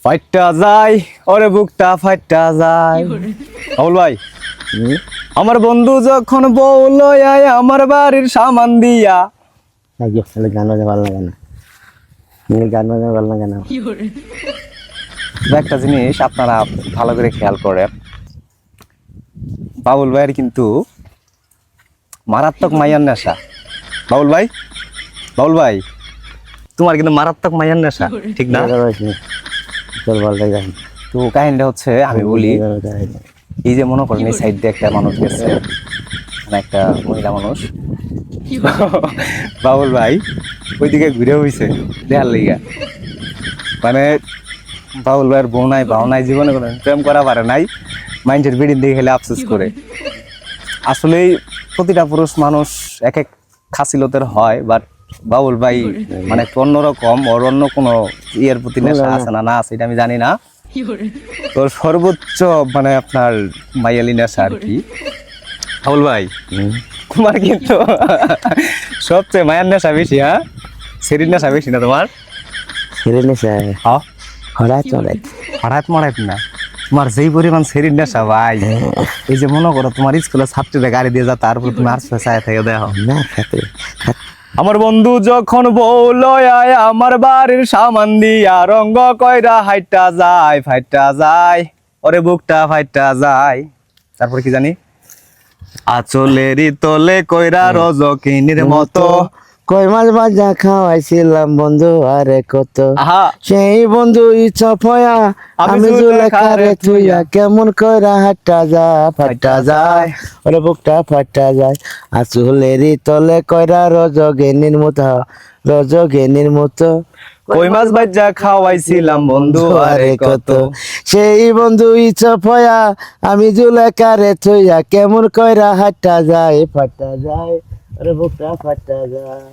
ফাইটটা যায় ওরে বুকটা ফাইটটা যায়। বাবুল ভাই, আমার বন্ধু যখন বউ লয় আমার বাড়ির সামান দিয়া। গান বাজে ভালো লাগে না, গান বাজে ভালো লাগে না। একটা জিনিস আপনারা ভালো করে খেয়াল করেন, বাবুল ভাইয়ের কিন্তু মারাত্মক মাইয়ার নেশা। বাবুল ভাই, বাবুল ভাই, তোমার কিন্তু মারাত্মক মাইয়ার নেশা, ঠিক না? চল বলতে গান তো কাহিনীটা হচ্ছে আমি বলি, এই যে মনে করেন এই সাইড দিয়ে একটা মানুষ গেছে, মানে একটা মহিলা মানুষ, বাবুল ভাই ওইদিকে ঘুরে হইছে দেখার লিগা। মানে বাবুল ভাইয়ের বউ নাই ভাও নাই, জীবনে কোনো প্রেম করা পারে নাই, মাইন্ডের বিড়ির দিকে খেলে আফসোস করে। আসলেই প্রতিটা পুরুষ মানুষ এক এক খাসিলতের হয়, বাট বাবুল ভাই মানে একটু অন্যরকম, ওর অন্য কোনো ইয়ের প্রতি নেশা আছে না না আছে এটা আমি জানি না। তোর সর্বোচ্চ মানে আপনার মাইয়ালি নেশা আর কি। বাবুল ভাই, তোমার কিন্তু সবচেয়ে মায়ের নেশা বেশি, হ্যাঁ? শরীর নেশা বেশি না তোমার? ছেড়ে নেশা হ্যাঁ, হঠাৎ চলে হঠাৎ মরাইত না তোমার যেই পরিমাণ শরীর নেশা ভাই। এই যে মনে করো তোমার স্কুলের ছাত্রীরা গাড়ি দিয়ে যা, তারপর তুমি আর চায় থেকে দেখো না খাতে আমার বন্ধু যখন বউ লয় আমার বাড়ির সামান দিয়া, রঙ্গ কইরা হাইটা যায় ফাইটা যায় ওরে বুকটা ফাইটা যায়। তারপর কি জানি, আচলেরই তলে কইরা রজকিনীর মতো। কই মাছ ভাজা খাওয়াইছিলাম বন্ধু আরে কত, আহা, সেই বন্ধু ইচ্ছা ফয়া আমি জুলেখারে থুইয়া, কেমন কইরা হাঁটা যা ফাটা যায় ওরে বুকটা ফাটা যায়। আসলেরই তলে কইরা রজগেনির মতো, রজগেনির মতো কই মাছ ভাজা খাওয়াইছিলাম বন্ধু আরে কত। সেই বন্ধু ইচ্ছা ফয়া আমি জুলেখারে থুইয়া, কেমন কইরা হাঁটা যায় ফাটা যায় ওরে বুকটা ফাটা যায়।